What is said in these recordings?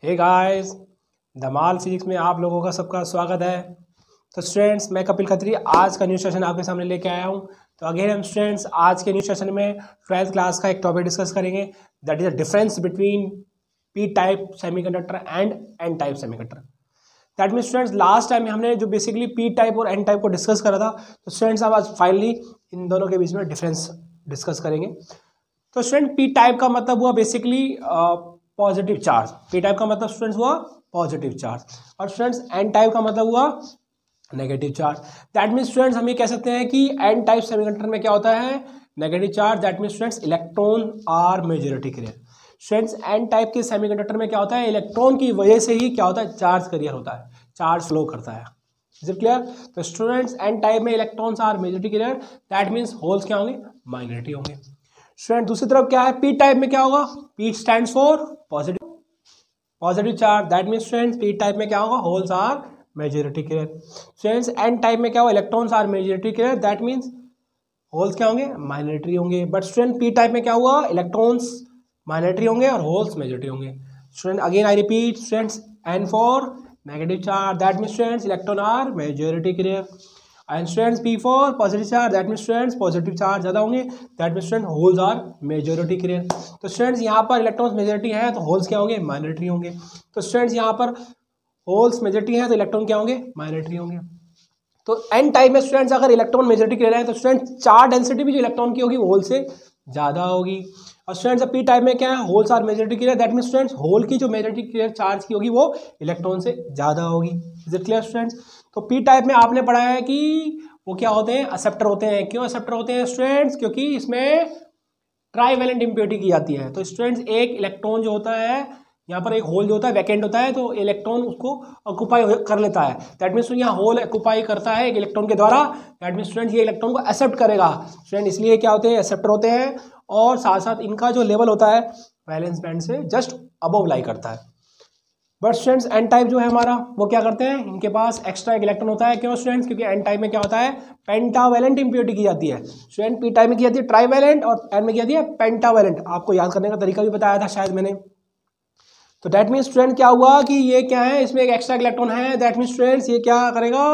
Hey guys, धमाल physics में आप लोगों का सबका स्वागत है। तो स्टूडेंट्स, मैं कपिल खत्री आज का न्यू सेशन आपके सामने लेके आया हूँ। तो अगेन हम स्टूडेंट्स आज के न्यू सेशन में 12th क्लास का एक टॉपिक डिस्कस करेंगे, that is the difference between P type semiconductor and N type semiconductor. That mean students, last time हमने जो बेसिकली पी टाइप और एन टाइप को डिस्कस करा था, तो स्टूडेंट्स अब आज फाइनली इन दोनों के बीच में डिफरेंस डिस्कस करेंगे। तो स्टूडेंट, पी टाइप का मतलब हुआ basically positive charge. P type का मतलब स्टूडेंट्स हुआ पॉजिटिव चार्ज, और स्टूडेंट्स एन टाइप का मतलब हुआ negative charge. That mean students हम ये कह सकते हैं कि एन टाइप सेमीकंडक्टर में क्या होता है, negative charge. That mean students electron are majority carrier. Students N type के सेमीकंडक्टर में क्या होता है, इलेक्ट्रॉन की वजह से ही क्या होता है, चार्ज कैरियर होता है, चार्ज फ्लो करता है। Is it clear? तो स्टूडेंट्स एन टाइप में electrons are majority carrier, that means holes क्या होंगे, माइनॉरिटी होंगे। स्टूडेंट दूसरी तरफ क्या है, पी टाइप में क्या होगा, P stands for positive charge. That means students P type में क्या होगा, holes are majority carrier. Students N type में क्या होगा, electrons are majority carrier, that means holes क्या होंगे, माइनॉरिटी होंगे। बट स्टूडेंट पी टाइप में क्या हुआ, इलेक्ट्रॉन्स माइनॉरिटी होंगे और होल्स मेजॉरिटी होंगे। Student again I repeat, students N for negative charge, that means students electron are majority carrier. And students P for positive charge, that means students positive charge ज़्यादा होंगे, that means student holes are majority carrier. तो students यहाँ पर electrons majority है तो holes क्या होंगे, minority होंगे। तो स्टूडेंट्स यहाँ पर होल्स मेजॉरिटी है तो इलेक्ट्रॉन क्या होंगे, माइनॉरिटी होंगे। तो एन टाइप में स्टूडेंट्स अगर इलेक्ट्रॉन मेजॉरिटी कैरियर है तो स्टूडेंट चार्ज डेंसिटी भी जो इलेक्ट्रॉन की होगी वो होल से ज़्यादा होगी। और स्टूडेंट्स पी टाइप में क्या है, holes are majority carrier, that mean students hole की जो मेजॉरिटी कैरियर चार्ज की होगी वो इलेक्ट्रॉन से ज़्यादा होगी। Is it clear students? तो पी टाइप में आपने पढ़ा है कि वो क्या होते हैं, एक्सेप्टर होते हैं। क्यों एक्सेप्टर होते हैं स्टूडेंट्स? क्योंकि इसमें ट्राईवैलेंट इम्प्योरिटी की जाती है। तो स्टूडेंट्स एक इलेक्ट्रॉन जो होता है, यहाँ पर एक होल जो होता है वैकेंट होता है, तो इलेक्ट्रॉन उसको ऑक्यूपाई कर लेता है। दैट मीन्स यहाँ होल ऑक्यूपाई करता है एक इलेक्ट्रॉन के द्वारा, दैट मीन्स स्टूडेंट ये इलेक्ट्रॉन को एक्सेप्ट करेगा। स्टूडेंट इसलिए क्या होते हैं, एक्सेप्टर होते हैं। और साथ साथ इनका जो लेवल होता है वैलेंस बैंड से जस्ट अबव लाई करता है। बट स्टूडेंट्स एन टाइप जो है हमारा, वो क्या करते हैं, इनके पास एक्स्ट्रा एक इलेक्ट्रॉन होता है। क्यों स्टूडेंट्स? क्योंकि एन टाइप में क्या होता है, पेंटावैलेंट इम्प्योरिटी की जाती है। स्टूडेंट पी टाइप में की जाती है ट्राईवैलेंट और एन में की जाती है पेंटावैलेंट। आपको याद करने का तरीका भी बताया था शायद मैंने। तो दैट मीन्स स्टूडेंट क्या हुआ कि ये क्या है, इसमें एक एक्स्ट्रा इलेक्ट्रॉन है, दैट मीन्स स्टूडेंट्स ये क्या करेगा,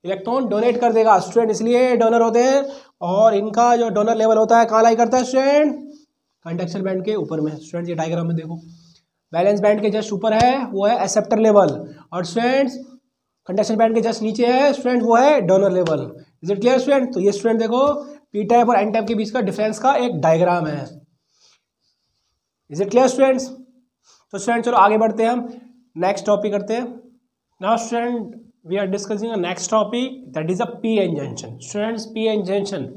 इलेक्ट्रॉन डोनेट कर देगा। स्टूडेंट इसलिए डोनर होते हैं, और इनका जो डोनर लेवल होता है कहाँ लाई करता है स्टूडेंट, कंडक्शन बैंड के ऊपर में। स्टूडेंट ये डायग्राम में देखो, वैलेंस बैंड के जस्ट ऊपर है वो है एक्सेप्टर लेवल, और स्टूडेंट्स कंडक्शन बैंड के जस्ट नीचे है स्टूडेंट वो है donor level. Is it clear student? तो ये स्टूडेंट देखो पी टाइप और एन टाइप के बीच का डिफरेंस का एक डायग्राम है। Is it clear students? तो स्टूडेंट चलो आगे बढ़ते हैं, हम नेक्स्ट टॉपिक करते हैं। Now student we are discussing next topic, that is a P N junction. Students P N junction,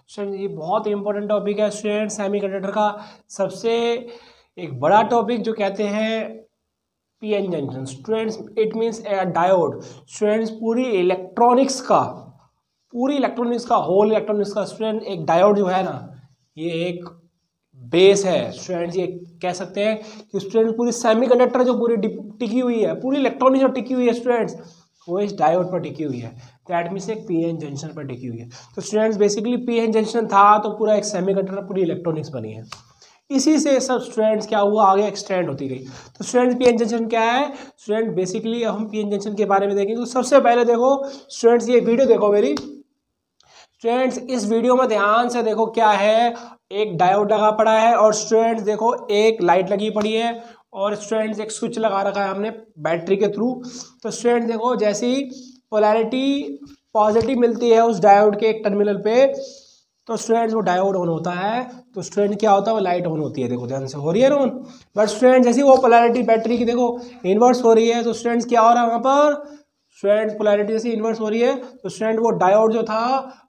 student ये बहुत इंपॉर्टेंट टॉपिक है स्टूडेंट, सेमीकंडक्टर का सबसे एक बड़ा टॉपिक जो कहते हैं P N junction. Students it means a diode. Students पूरी इलेक्ट्रॉनिक्स का होल इलेक्ट्रॉनिक्स का स्टूडेंट एक डायोड जो है ना, ये एक बेस है। स्टूडेंट्स ये कह सकते हैं कि स्टूडेंट पूरी सेमीकंडक्टर जो पूरी टिकी हुई है, पूरी इलेक्ट्रॉनिक्स जो टिकी हुई है स्टूडेंट्स, वो इस डायोड पर टिकी हुई है। दैट मीन्स एक पी एन जंक्शन पर टिकी हुई है। तो students basically P N junction था तो पूरा एक सेमीकंडक्टर पूरी इलेक्ट्रॉनिक्स बनी है। इसी से सब स्टूडेंट्स क्या हुआ, आगे एक्सटेंड होती गई। तो स्टूडेंट्स पी एन जंक्शन क्या है, स्टूडेंट बेसिकली हम पी एन जंक्शन के बारे में देखेंगे। तो सबसे पहले देखो स्टूडेंट्स, ये वीडियो देखो मेरी। स्टूडेंट्स इस वीडियो में ध्यान से देखो, क्या है, एक डायोड लगा पड़ा है, और स्टूडेंट्स देखो एक लाइट लगी पड़ी है, और स्टूडेंट्स एक स्विच लगा रखा है हमने बैटरी के थ्रू। तो स्टूडेंट्स देखो जैसे ही पोलैरिटी पॉजिटिव मिलती है उस डायोड के एक टर्मिनल पे, तो स्टूडेंट्स वो डायोड ऑन होता है। तो स्टूडेंट क्या होता है, वो लाइट ऑन होती है, देखो ध्यान से हो रही है ऑन। बट स्टूडेंट जैसे वो पोलैरिटी बैटरी की देखो इन्वर्स हो रही है, तो स्टूडेंट्स क्या हो रहा है वहाँ पर, स्टूडेंट पोलैरिटी जैसे इन्वर्स हो रही है, तो स्टूडेंट वो डायोड जो था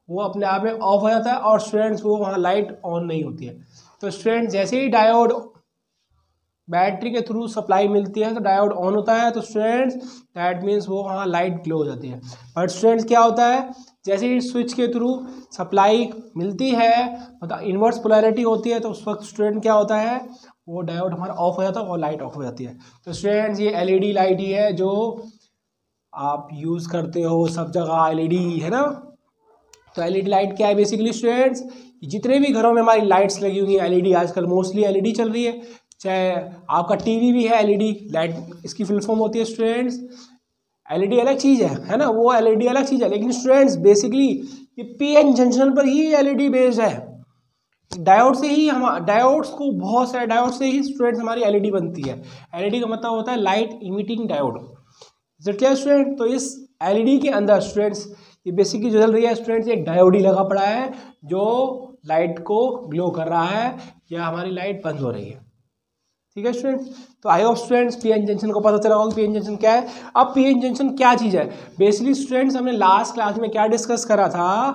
वो अपने आप में ऑफ हो जाता है, और स्टूडेंट्स वो वहाँ लाइट ऑन नहीं होती है। तो स्टूडेंट जैसे ही डायोड बैटरी के थ्रू सप्लाई मिलती है तो डायोड ऑन होता है, तो स्टूडेंट्स दैट मीन्स वो वहाँ लाइट ग्लो हो जाती है। बट स्टूडेंट्स क्या होता है, जैसे ही स्विच के थ्रू सप्लाई मिलती है, मतलब इन्वर्स पोलैरिटी होती है, तो उस वक्त स्टूडेंट क्या होता है, वो डायोड हमारा ऑफ हो जाता है और लाइट ऑफ हो जाती है। तो स्टूडेंट्स ये एलईडी लाइट ही है जो आप यूज़ करते हो सब जगह, एलईडी है ना। तो एलईडी लाइट क्या है बेसिकली स्टूडेंट्स, जितने भी घरों में हमारी लाइट्स लगी हुई हैं एलईडी, आजकल मोस्टली एलईडी चल रही है, चाहे आपका टीवी भी है एलईडी लाइट, इसकी फुल फॉर्म होती है स्टूडेंट्स, एलईडी अलग चीज़ है ना, वो एलईडी अलग चीज़ है, लेकिन स्टूडेंट्स बेसिकली ये पीएन जंक्शन पर ही एलईडी बेस्ड है। डायोड से ही हम डायोड्स को बहुत सारे डायोड से ही स्टूडेंट्स हमारी एलईडी बनती है। एलईडी का मतलब होता है लाइट इमिटिंग डायोड। क्या स्टूडेंट, तो इस एलईडी के अंदर स्टूडेंट्स ये बेसिकली जो चल रही है स्टूडेंट्स, एक डायोड ही लगा पड़ा है जो लाइट को ग्लो कर रहा है या हमारी लाइट बंद हो रही है। ठीक है स्टूडेंट्स, तो I hope students PN junction को पता चला होगा पीएन जंक्शन क्या है। अब पीएन जंक्शन क्या चीज़ है, बेसिकली स्टूडेंट्स हमने लास्ट क्लास में क्या डिस्कस करा था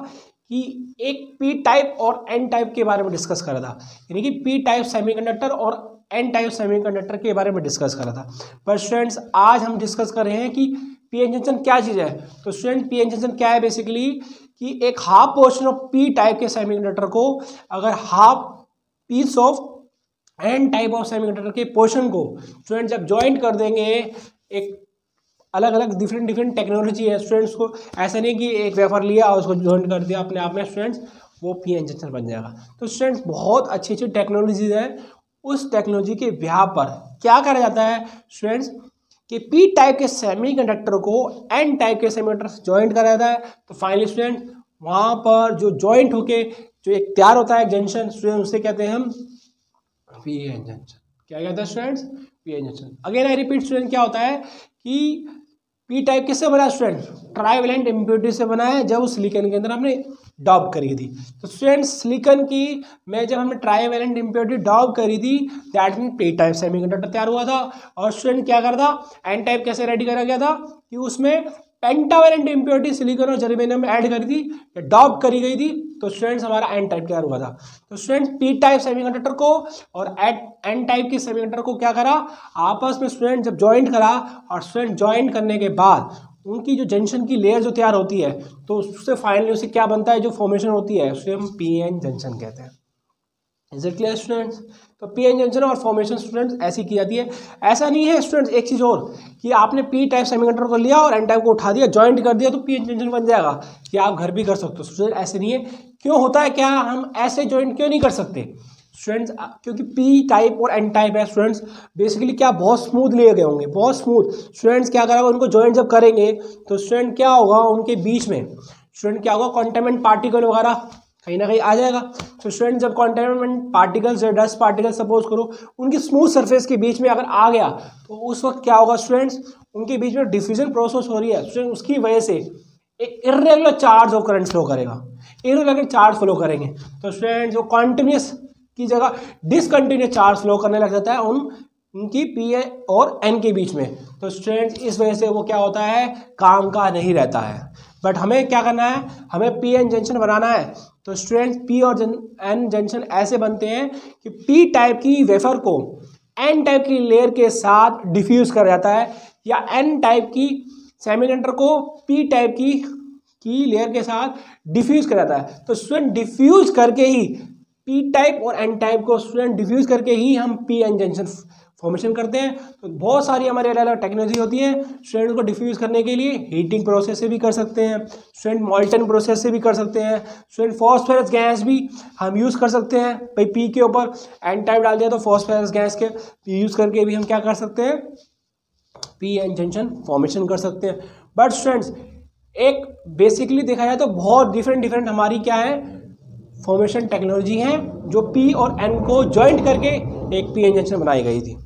कि एक पी टाइप और एन टाइप के बारे में डिस्कस करा था, यानी कि पी टाइप सेमीकंडक्टर और एन टाइप सेमीकंडक्टर के बारे में डिस्कस करा था। पर स्टूडेंट्स आज हम डिस्कस कर रहे हैं कि पीएन जंक्शन क्या चीज़ है। तो स्टूडेंट पीएन जंक्शन क्या है, बेसिकली कि एक half portion of P type के सेमीकंडक्टर को अगर half piece of N type of semiconductor के पोर्शन को स्टूडेंट जब ज्वाइंट कर देंगे, एक अलग अलग डिफरेंट टेक्नोलॉजी है स्टूडेंट्स को, ऐसा नहीं कि एक वेफर लिया और उसको ज्वाइंट कर दिया अपने आप में स्टूडेंट्स वो पीएन जंक्शन बन जाएगा। तो स्टूडेंट्स बहुत अच्छी अच्छी टेक्नोलॉजीज है, उस टेक्नोलॉजी के बिहाफ पर क्या करा जाता है स्टूडेंट्स कि पी टाइप के सेमीकंडक्टर को एन टाइप के सेमीकंडक्टर से ज्वाइंट करा जाता है। तो फाइनली स्टूडेंट वहाँ पर जो ज्वाइंट होके जो एक तैयार होता है जंक्शन स्टूडेंट, उसे कहते हैं हम पीएन जंक्शन। क्या कहते हैं students, PN junction. Again I repeat student, क्या होता है कि पी टाइप किससे बना है स्टूडेंट, ट्राइवेलेंट इम्प्योरिटी से बना है जब उस सिलिकॉन के अंदर हमने डॉप करी थी। तो स्टूडेंट्स सिलिकॉन की में जब हमने ट्राइवेलेंट इम्प्योरिटी डॉप करी थी that mean P type semiconductor तैयार हुआ था। और स्टूडेंट क्या करा था, एन टाइप कैसे रेडी करा गया था कि उसमें पेंटावेलेंट इम्प्योरिटी सिलिकॉन और जर्मेनियम में ऐड करी थी या डॉप करी गई थी, तो स्टूडेंट्स हमारा एन टाइप तैयार हुआ था। तो स्टूडेंट्स पी टाइप सेमीकंडक्टर को और एन टाइप की सेमीकंडक्टर को क्या करा, आपस में स्टूडेंट जब ज्वाइंट करा, और स्टूडेंट ज्वाइंट करने के बाद उनकी जो जंक्शन की लेयर जो तैयार होती है तो उससे फाइनली उसे क्या बनता है, जो फॉर्मेशन होती है उसे हम पीएन जंक्शन कहते हैं। Is it clear students. तो पीएन जंक्शन और फॉर्मेशन स्टूडेंट्स ऐसी की जाती है। ऐसा नहीं है स्टूडेंट्स एक चीज़ और कि आपने पी टाइप सेमीकंडक्टर को लिया और एन टाइप को उठा दिया ज्वाइंट कर दिया तो पीएन जंक्शन बन जाएगा, कि आप घर भी कर सकते हो स्टूडेंट, ऐसे नहीं है। क्यों होता है, क्या हम ऐसे ज्वाइंट क्यों नहीं कर सकते स्टूडेंट्स, क्योंकि पी टाइप और एन टाइप है स्टूडेंट्स बेसिकली क्या बहुत स्मूथ लिए गए होंगे, बहुत स्मूथ। स्टूडेंट्स क्या करेगा, उनको ज्वाइंट जब करेंगे तो स्टूडेंट क्या होगा, उनके बीच में स्टूडेंट क्या होगा, कॉन्टेमिनेंट पार्टिकल वगैरह कहीं ना कहीं आ जाएगा। तो स्टूडेंट जब कॉन्टेमिनेंट पार्टिकल्स या डस्ट पार्टिकल सपोज करो उनकी स्मूथ सरफेस के बीच में अगर आ गया तो उस वक्त क्या होगा स्टूडेंट्स, उनके बीच में डिफ्यूजन प्रोसेस हो रही है स्टूडेंट, उसकी वजह से एक irregular charge of current flow करेगा, इर्रेगुलर चार्ज फ्लो करेंगे। तो स्टूडेंट्स वो कॉन्टिन्यूस की जगह डिसकंटिन्यूस चार्ज फ्लो करने लग जाता है उनकी पी और एन के बीच में। तो स्टूडेंट्स इस वजह से वो क्या होता है, काम का नहीं रहता है। बट हमें क्या करना है, हमें पी एन जंक्शन बनाना है। तो स्टूडेंट्स पी और एन जंक्शन ऐसे बनते हैं कि पी टाइप की वेफर को एन टाइप की लेयर के साथ डिफ्यूज कर जाता है, या एन टाइप की सेमीकंडक्टर को पी टाइप की लेयर के साथ डिफ्यूज कर जाता है। तो स्टूडेंट डिफ्यूज करके ही पी टाइप और एन टाइप को स्टूडेंट डिफ्यूज करके ही हम पी एन जंक्शन फॉर्मेशन करते हैं। तो बहुत सारी हमारी अलग अलग टेक्नोलॉजी होती है स्टूडेंट को डिफ्यूज करने के लिए, हीटिंग प्रोसेस से भी कर सकते हैं स्टूडेंट, मॉल्टन प्रोसेस से भी कर सकते हैं स्टूडेंट, फॉस्फोरस गैस भी हम यूज़ कर सकते हैं। भाई पी के ऊपर एन टाइप डाल दिया तो फॉस्फोरस गैस के यूज़ करके भी हम क्या कर सकते हैं, पी एन जंक्शन फॉर्मेशन कर सकते हैं। बट स्टूडेंट्स एक बेसिकली देखा जाए तो बहुत डिफरेंट हमारी क्या है फॉर्मेशन टेक्नोलॉजी है, जो पी और एन को ज्वाइंट करके एक पी एन जंक्शन बनाई गई थी।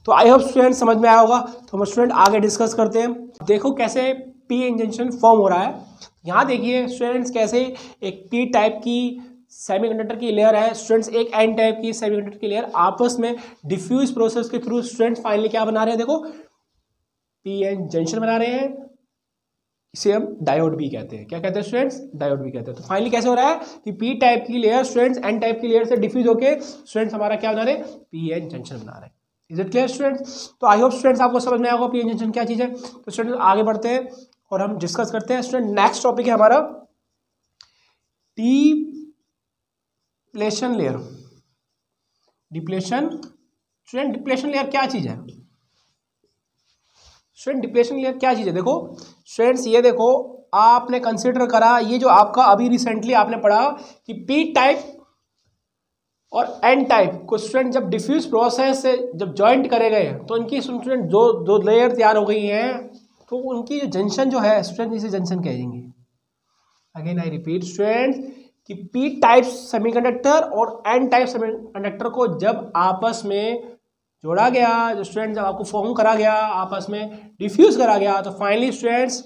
तो आई होप स्टूडेंट समझ में आया होगा। तो हम स्टूडेंट आगे डिस्कस करते हैं। देखो कैसे पी एन जंक्शन फॉर्म हो रहा है। यहाँ देखिए स्टूडेंट्स कैसे एक पी टाइप की सेमीकंडक्टर की लेयर है स्टूडेंट्स, एक एन टाइप की सेमीकंडक्टर की लेयर आपस में डिफ्यूज प्रोसेस के थ्रू स्टूडेंट्स फाइनली क्या बना रहे हैं, देखो पी एन जंक्शन बना रहे हैं। इसे हम डायोड भी कहते हैं। क्या कहते हैं स्टूडेंट्स, डायोड भी कहते हैं। तो फाइनली कैसे हो रहा है कि पी टाइप की लेयर स्टूडेंट्स एन टाइप की लेयर से डिफ्यूज होके स्टूडेंट्स हमारा क्या बना रहे हैं, पी एन जंक्शन बना रहे हैं। Is it clear students. तो आई होप स्टूडेंट्स आपको समझ में आएगा पी एन जंक्शन क्या चीज़ है। तो स्टूडेंट्स आगे बढ़ते हैं और हम डिस्कस करते हैं। स्टूडेंट नेक्स्ट टॉपिक है हमारा depletion layer. Depletion student, depletion layer क्या चीज़ है स्टूडेंट, डिप्लेशन लेयर क्या चीज़ है। देखो स्टूडेंट्स ये देखो आपने कंसिडर करा ये जो आपका अभी रिसेंटली आपने पढ़ा कि पी टाइप और एन टाइप को स्टूडेंट जब डिफ्यूज प्रोसेस से जब जॉइंट करे गए तो इनकी स्टूडेंट जो दो लेयर तैयार हो गई हैं तो उनकी जंक्शन जो है स्टूडेंट इसे जंक्शन कहेंगे। अगेन आई रिपीट स्टूडेंट कि पी टाइप सेमीकंडक्टर और एन टाइप सेमीकंडक्टर को जब आपस में जोड़ा गया, जो स्टूडेंट जब आपको फॉर्म करा गया, आपस में डिफ्यूज करा गया, तो फाइनली स्टूडेंट्स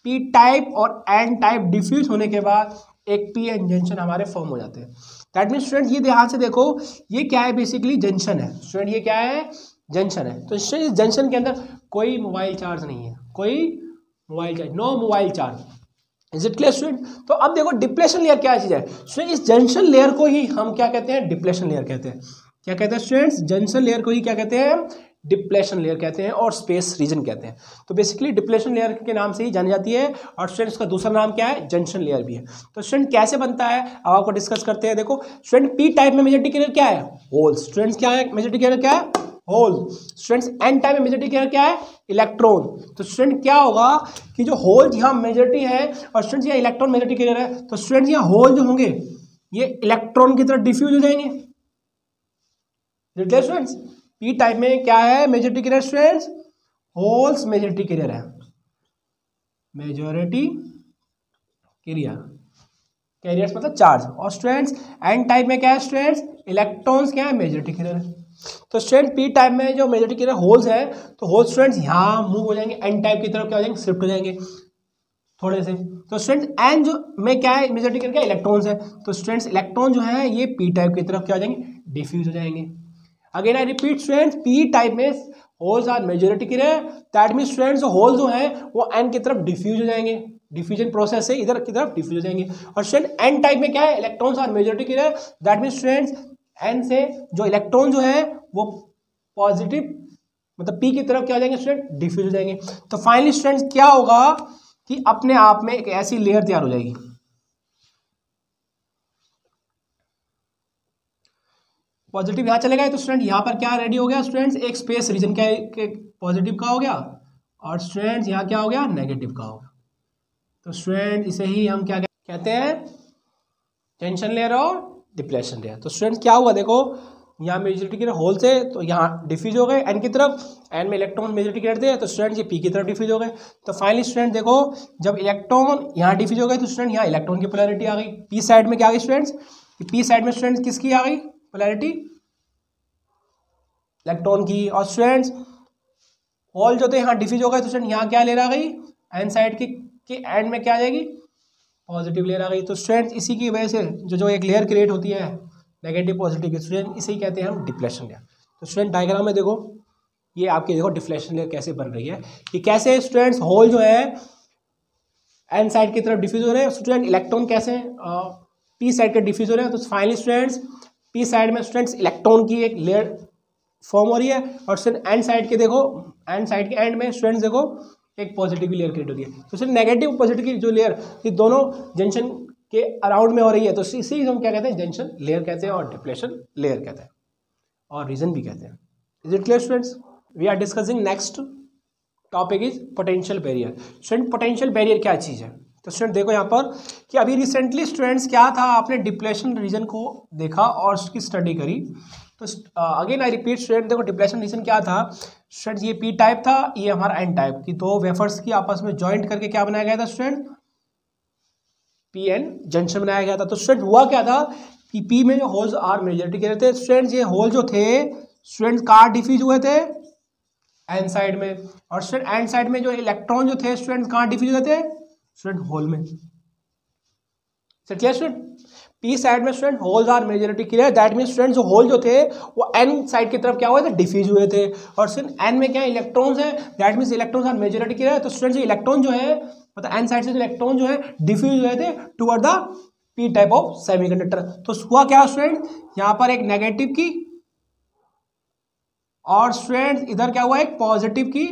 पी टाइप और एन टाइप डिफ्यूज होने के बाद एक पी एन जंक्शन हमारे फॉर्म हो जाते हैं। दैट मीन स्टूडेंट ये ध्यान से देखो, ये क्या है, बेसिकली जंक्शन है स्टूडेंट, ये क्या है, जंक्शन है। तो इस जंक्शन के अंदर कोई मोबाइल चार्ज नहीं है, कोई mobile charge, no mobile charge. Is it clear student? तो अब देखो डिप्लेशन लेयर क्या चीज है स्टूडेंट, इस जंक्शन लेयर को ही हम क्या कहते हैं, डिप्लेशन लेयर कहते हैं। क्या कहते हैं स्टूडेंट्स? जंक्शन लेयर को ही क्या कहते हैं, डिप्लेशन लेयर कहते हैं और स्पेस रीजन कहते हैं। तो बेसिकली डिप्लेशन लेयर के नाम से ही जानी जाती है और स्टूडेंट उसका दूसरा नाम क्या है, जंक्शन लेयर भी है। तो स्टूडेंट कैसे बनता है अब आपको डिस्कस करते हैं। देखो स्टूडेंट पी टाइप में मेजॉरिटी कैरियर क्या है, होल। स्टूडेंट्स क्या है, मेजॉरिटी कैरियर क्या है, होल। स्टूडेंट्स एन टाइप में मेजॉरिटी कैरियर क्या है, इलेक्ट्रॉन। तो स्टूडेंट क्या होगा कि जो होल यहाँ मेजॉरिटी है और स्टूडेंट्स यहाँ इलेक्ट्रॉन मेजॉरिटी कैरियर है, तो स्टूडेंट्स यहाँ होल जो होंगे ये इलेक्ट्रॉन की तरफ डिफ्यूज हो जाएंगे। स्टूडेंट्स पी टाइप में क्या है, majority carrier students, holes majority carrier है, मेजॉरिटी कैरियर, कैरियर्स मतलब चार्ज। और स्टूडेंट्स एन टाइप में क्या है स्टूडेंट्स, इलेक्ट्रॉन्स क्या है, मेजॉरिटी कैरियर है। तो स्टूडेंट पी टाइप में जो मेजॉरिटी कैरियर होल्स है, तो होल स्टूडेंट्स यहाँ मूव हो जाएंगे, एन टाइप की तरफ क्या हो जाएंगे, शिफ्ट हो जाएंगे थोड़े से। तो स्टूडेंट्स एन जो में क्या है, मेजॉरिटी कैरियर क्या, इलेक्ट्रॉन्स है। तो स्टूडेंट्स इलेक्ट्रॉन जो है ये पी टाइप की तरफ क्या हो जाएंगे, डिफ्यूज हो जाएंगे। Again I repeat students, P type में holes are majority carrier, that mean students hole जो है वो एन की तरफ डिफ्यूज हो जाएंगे, डिफ्यूजन प्रोसेस से इधर की तरफ डिफ्यूज हो जाएंगे। और स्टूडेंट एन टाइप में क्या है, electrons are majority carrier, that mean students N से जो इलेक्ट्रॉन जो है वो पॉजिटिव मतलब पी की तरफ क्या हो जाएंगे स्टूडेंट, डिफ्यूज हो जाएंगे। तो फाइनली स्टूडेंट्स क्या होगा कि अपने आप में एक ऐसी लेयर तैयार हो जाएगी, पॉजिटिव यहाँ चले गए तो स्टूडेंट यहाँ पर क्या रेडी हो गया स्टूडेंट्स, एक स्पेस रीजन क्या पॉजिटिव का हो गया और स्टूडेंट्स यहाँ क्या हो गया, नेगेटिव का हो गया। तो स्टूडेंट इसे ही हम क्या कहते हैं, जंक्शन लेयर और डिप्लेशन लेयर। तो स्टूडेंट्स क्या हुआ, देखो यहाँ मेजॉरिटी कैरियर होल से तो यहाँ डिफ्यूज हो गए एन की तरफ, एन में इलेक्ट्रॉन मेजॉरिटी कैरियर थे तो स्टूडेंट ये पी की तरफ डिफ्यूज हो गए। तो फाइनली स्टूडेंट देखो जब इलेक्ट्रॉन यहाँ डिफ्यूज हो गए तो स्टूडेंट यहाँ इलेक्ट्रॉन की पोलैरिटी आ गई, पी साइड में क्या आ गई स्टूडेंट्स, पी साइड में स्टूडेंट्स किसकी आ गई पोलैरिटी, इलेक्ट्रॉन की। और स्टूडेंट्स होल जो थे यहाँ डिफ्यूज हो गए तो स्टूडेंट यहाँ क्या लेयर आ गई, एन साइड के एंड में क्या आ जाएगी, पॉजिटिव लेयर आ गई। तो स्टूडेंट्स इसी की वजह से जो एक लेयर क्रिएट होती है नेगेटिव पॉजिटिव की, स्टूडेंट इसे ही कहते हैं हम डिप्लेशन लेयर। तो स्टूडेंट डायग्राम में देखो ये आपकी देखो डिप्लेशन लेयर कैसे बन रही है, कि कैसे स्टूडेंट्स होल जो है एन साइड की तरफ डिफ्यूज हो रहे हैं, स्टूडेंट इलेक्ट्रॉन कैसे पी साइड के डिफ्यूज हो रहे हैं। तो फाइनली स्टूडेंट्स पी साइड में स्टूडेंट्स इलेक्ट्रॉन की एक लेयर फॉर्म हो रही है और स्टूडेंट एन साइड के देखो, एन साइड के एंड में स्टूडेंट्स देखो एक पॉजिटिव लेयर क्रिएट हो रही है। तो स्टूडेंट नेगेटिव पॉजिटिव की जो लेयर ये दोनों जंक्शन के अराउंड में हो रही है, तो इसी हम क्या कहते हैं, जंक्शन लेयर कहते हैं और डिप्लेशन लेयर कहते हैं और रीजन भी कहते हैं। Is it clear students? We are discussing next topic is potential barrier. Student potential barrier क्या चीज़ है, तो स्टूडेंट देखो यहाँ पर कि अभी रिसेंटली स्टूडेंट्स क्या था, आपने डिप्लेशन रीजन को देखा और उसकी स्टडी करी। तो अगेन आई रिपीट स्टूडेंट, देखो डिप्लेशन रीजन क्या था स्टूडेंट, ये पी टाइप था, ये हमारा एन टाइप की दो वेफर्स की आपस में ज्वाइंट करके क्या बनाया गया था स्टूडेंट, पी एन जंक्शन बनाया गया था। तो स्टूडेंट हुआ क्या था कि पी में जो होल्स आर मेजॉरिटी कैरियर थे स्टूडेंट्स, ये होल जो थे स्टूडेंट्स कहाँ डिफ्यूज हुए थे, एन साइड में। और स्टूडेंट एन साइड में जो इलेक्ट्रॉन जो थे स्टूडेंट्स कहाँ डिफ्यूज हुए थे, स्टूडेंट होल में। Clear student? पी साइड में student holes are majority carrier, that mean student जो होल जो थे वो एन साइड की तरफ क्या हुए थे, डिफ्यूज हुए थे। और स्टूडेंट एन में क्या इलेक्ट्रॉन्स है, that mean electrons are majority carrier. तो स्टूडेंट इलेक्ट्रॉन जो है मतलब एन साइड से जो इलेक्ट्रॉन जो है डिफ्यूज हुए थे toward the P type of semiconductor. तो हुआ क्या स्टूडेंट, यहाँ पर एक नेगेटिव की और स्टूडेंट इधर क्या हुआ, एक पॉजिटिव की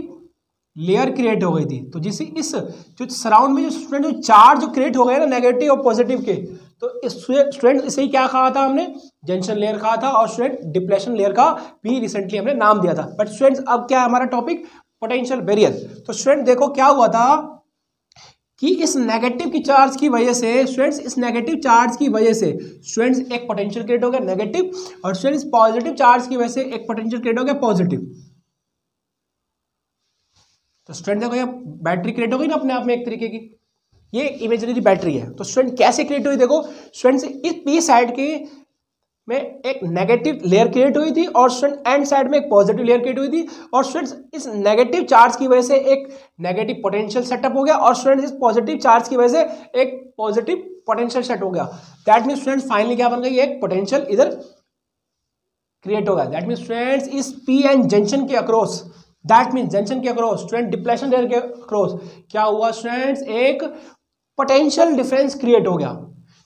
लेयर क्रिएट हो गई थी। तो जिसे इस जो सराउंड में जो स्टूडेंट जो चार्ज जो क्रिएट हो गए ना नेगेटिव और पॉजिटिव के, तो स्टूडेंट इसे ही क्या कहा था हमने, जंक्शन लेयर कहा था। और स्टूडेंट डिप्लेशन लेयर का भी रिसेंटली हमने नाम दिया था। बट स्टूडेंट्स अब क्या है हमारा टॉपिक, पोटेंशियल बैरियर। तो स्टूडेंट देखो क्या हुआ था कि इस नेगेटिव की चार्ज की वजह से स्टूडेंट्स, इस नेगेटिव चार्ज की वजह से स्टूडेंट्स एक पोटेंशियल क्रिएट हो गया नेगेटिव, और स्टूडेंट्स पॉजिटिव चार्ज की वजह से एक पोटेंशियल क्रिएट हो गया पॉजिटिव। तो स्टूडेंट देखो ये बैटरी क्रिएट हो गई ना अपने आप में एक तरीके की, ये इमेजिनरी बैटरी है। तो स्टूडेंट कैसे क्रिएट हुई, देखो स्टूडेंट्स इस पी साइड की में एक नेगेटिव लेयर क्रिएट हुई थी और स्टूडेंट एंड साइड में एक पॉजिटिव लेयर क्रिएट हुई थी, और स्टूडेंट्स इस नेगेटिव चार्ज की वजह से एक नेगेटिव पोटेंशियल सेटअप हो गया, और स्टूडेंट्स इस पॉजिटिव चार्ज की वजह से एक पॉजिटिव पोटेंशियल सेट हो गया। दैट मीन्स स्टूडेंट्स फाइनली क्या बन गई, एक पोटेंशियल इधर क्रिएट हो गया। दैट मीन्स स्टूडेंट्स इस पी एन जंक्शन के अक्रॉस, दैट मीन्स जंक्शन के अक्रॉस स्टूडेंट डिप्लेशन लेयर के अक्रॉस क्या हुआ स्टूडेंट्स, एक पोटेंशियल डिफरेंस क्रिएट हो गया।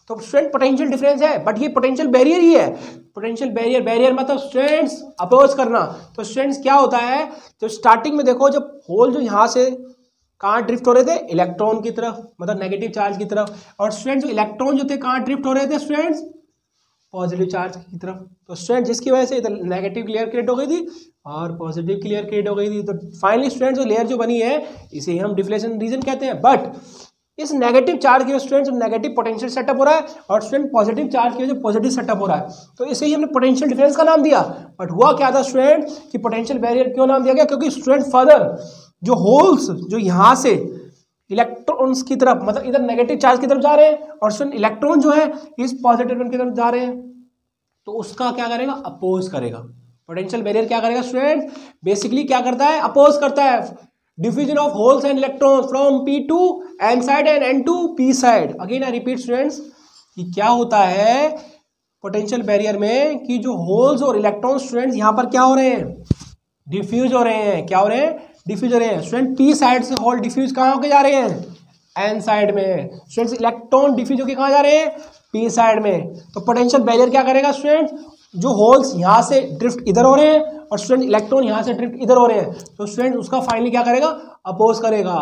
तो स्टूडेंट पोटेंशियल डिफरेंस है बट ये पोटेंशियल बैरियर ही है। पोटेंशियल बैरियर, बैरियर मतलब स्टूडेंट्स अपोज करना। तो स्टूडेंट्स क्या होता है, तो स्टार्टिंग में देखो जब होल जो यहाँ से कहाँ ड्रिफ्ट हो रहे थे, इलेक्ट्रॉन की तरफ, मतलब नेगेटिव चार्ज की तरफ, और स्टूडेंट्स जो इलेक्ट्रॉन जो थे कहाँ ड्रिफ्ट हो रहे थे स्टूडेंट्स, पॉजिटिव चार्ज की तरफ। तो स्टूडेंट जिसकी वजह से इधर नेगेटिव लेयर क्रिएट हो गई थी और पॉजिटिव की लेयर क्रिएट हो गई थी। तो फाइनली स्टूडेंट जो लेयर जो बनी है इसे हम डिफ्लेशन रीजन कहते हैं। बट इस नेगेटिव चार्ज की वजह स्टूडेंट नेगेटिव पोटेंशियल सेटअप हो रहा है और स्टूडेंट पॉजिटिव चार्ज की वजह पॉजिटिव सेटअप हो रहा है, तो इसे ही हमने पोटेंशियल डिफरेंस का नाम दिया। बट हुआ क्या था स्टूडेंट कि पोटेंशियल बैरियर क्यों नाम दिया गया, क्योंकि स्टूडेंट फर्दर जो होल्स जो यहाँ से इलेक्ट्रॉन्स की तरफ, मतलब इधर नेगेटिव चार्ज की तरफ जा रहे हैं और स्टूडेंट इलेक्ट्रॉन जो है इस पॉजिटिव की तरफ जा रहे हैं, तो उसका क्या करेगा, अपोज करेगा। पोटेंशियल बैरियर क्या करेगा स्टूडेंट, बेसिकली क्या करता है, अपोज करता है diffusion of holes and electrons from P to N side and N to P side. Again I repeat students कि क्या होता है पोटेंशियल बैरियर में कि जो होल्स और इलेक्ट्रॉन्स स्टूडेंट्स यहाँ पर क्या हो रहे हैं, डिफ्यूज हो रहे हैं। क्या हो रहे हैं, डिफ्यूज हो रहे हैं। स्टूडेंट पी साइड से होल डिफ्यूज कहाँ होके जा रहे हैं, एन साइड में। स्टूडेंट्स इलेक्ट्रॉन डिफ्यूज होके कहाँ जा रहे हैं, पी साइड में। तो पोटेंशियल बैरियर क्या करेगा स्टूडेंट्स, जो होल्स यहाँ से ड्रिफ्ट इधर हो रहे हैं और स्टूडेंट इलेक्ट्रॉन यहाँ से ड्रिफ्ट इधर हो रहे हैं, तो स्टूडेंट उसका फाइनली क्या करेगा, अपोज करेगा।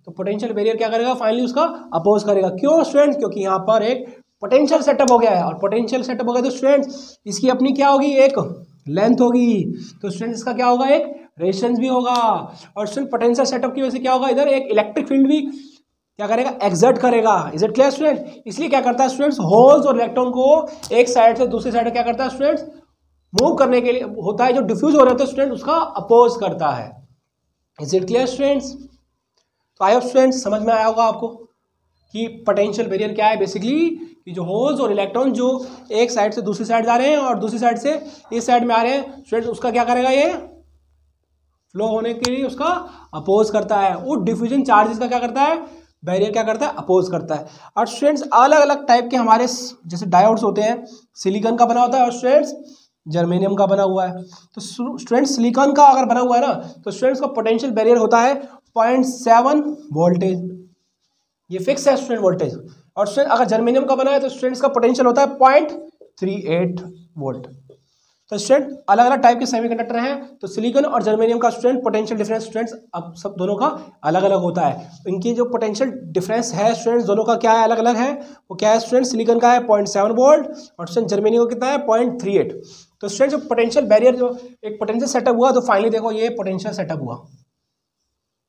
तो पोटेंशियल बैरियर क्या करेगा, फाइनली उसका अपोज करेगा। क्यों स्टूडेंट, क्योंकि यहाँ पर एक पोटेंशियल सेटअप हो गया है, और पोटेंशियल सेटअप हो गया तो स्टूडेंट इसकी अपनी क्या होगी, एक लेंथ होगी। तो स्टूडेंट इसका क्या होगा, एक रेजिस्टेंस भी होगा। और स्टूडेंट पोटेंशियल सेटअप की वजह से क्या होगा, इधर एक इलेक्ट्रिक फील्ड भी क्या करेगा, एक्सर्ट करेगा। Is it clear student. इसलिए क्या करता है स्टूडेंट्स, होल्स और इलेक्ट्रॉन को एक साइड से दूसरी साइड क्या करता है स्टूडेंट्स, मूव करने के लिए होता है, जो डिफ्यूज हो रहा है स्टूडेंट उसका अपोज करता है। Is it clear students. तो आई होप स्टूडेंट्स समझ में आया होगा आपको कि पोटेंशियल बैरियर क्या है। बेसिकली कि जो होल्स और इलेक्ट्रॉन जो एक साइड से दूसरी साइड जा रहे हैं और दूसरी साइड से इस साइड में आ रहे हैं, स्टूडेंट्स उसका क्या करेगा, ये फ्लो होने के लिए उसका अपोज करता है। वो डिफ्यूजन चार्जेस का क्या करता है, बैरियर क्या करता है, अपोज करता है। और स्टूडेंट्स अलग अलग टाइप के हमारे जैसे डायोड्स होते हैं, सिलिकॉन का बना होता है और स्टूडेंट्स जर्मेनियम का बना हुआ है। तो स्टूडेंट्स सिलिकॉन का अगर बना हुआ है ना, तो स्टूडेंट्स का पोटेंशियल बैरियर होता है 0.7 वोल्टेज, ये फिक्स है स्टूडेंट वोल्टेज। और स्टूडेंट अगर जर्मेनियम का बना है तो स्टूडेंट्स का पोटेंशियल होता है 0.38 वोल्ट। तो स्टूडेंट अलग अलग टाइप के सेमीकंडक्टर हैं, तो सिलिकॉन और जर्मेनियम का स्टूडेंट पोटेंशियल डिफरेंस स्टूडेंट्स अब सब दोनों का अलग अलग होता है। इनकी जो पोटेंशियल डिफरेंस है स्टूडेंट्स दोनों का क्या है, अलग अलग है। वो क्या है स्टूडेंट, सिलिकॉन का है 0.7 वोल्ट और स्टूडेंट जर्मेनियम का कितना है 0.38। तो स्टूडेंट जो पोटेंशियल बैरियर जो एक पोटेंशियल सेटअप हुआ, तो फाइनली देखो ये पोटेंशियल सेटअप हुआ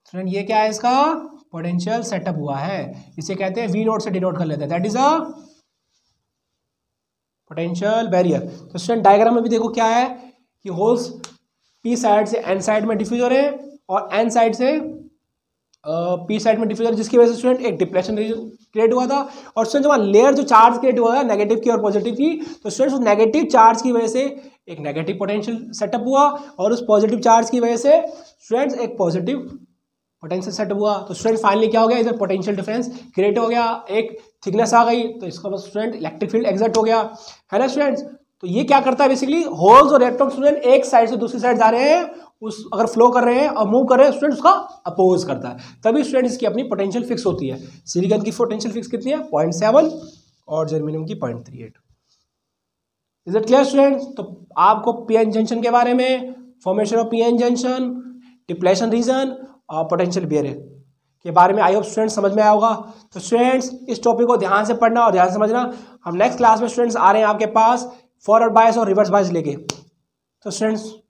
स्टूडेंट, ये क्या है, इसका पोटेंशियल सेटअप हुआ है। इसे कहते हैं वी नोट से डिनोट कर लेते हैं, that is a potential barrier. तो स्टूडेंट डायग्राम में भी देखो क्या है कि होल्स पी साइड से एन साइड में डिफ्यूज हो रहे हैं और एन साइड से पी साइड में डिफ्यूज हो रहे हैं, जिसकी वजह से स्टूडेंट एक डिप्लेशन रीजन क्रिएट हुआ था। और स्टूडेंट जब लेयर जो चार्ज क्रिएट हुआ है नेगेटिव की और पॉजिटिव की, तो स्टूडेंट उस नेगेटिव चार्ज की वजह से एक नेगेटिव पोटेंशियल सेटअप हुआ और उस पॉजिटिव चार्ज की वजह से स्टूडेंट्स एक पॉजिटिव पोटेंशियल सेटअप हुआ। तो स्टूडेंट फाइनली क्या हो गया, इधर पोटेंशियल डिफरेंस क्रिएट हो गया, एक थिकनेस आ गई, तो इसका मतलब स्टूडेंट इलेक्ट्रिक फील्ड एक्सर्ट हो गया, है ना स्टूडेंट्स। तो ये क्या करता है बेसिकली, होल्स और इलेक्ट्रॉन स्टूडेंट एक साइड से दूसरी साइड जा रहे हैं, उस अगर फ्लो कर रहे हैं और मूव कर रहे हैं, स्टूडेंट उसका अपोज करता है, तभी स्टूडेंट इसकी अपनी पोटेंशियल फिक्स होती है। सिलिकॉन की पोटेंशियल फिक्स कितनी है 0.7 और जर्मेनियम की 0.38। Is it clear student. तो आपको पीएन जंक्शन के बारे में, formation of PN junction, depletion region और पोटेंशियल बैरियर के बारे में आई होप स्टूडेंट्स समझ में आया होगा। तो स्टूडेंट्स इस टॉपिक को ध्यान से पढ़ना और ध्यान से समझना। हम नेक्स्ट क्लास में स्टूडेंट्स आ रहे हैं आपके पास फॉरवर्ड बायस और रिवर्स बायस लेके। तो स्टूडेंट्स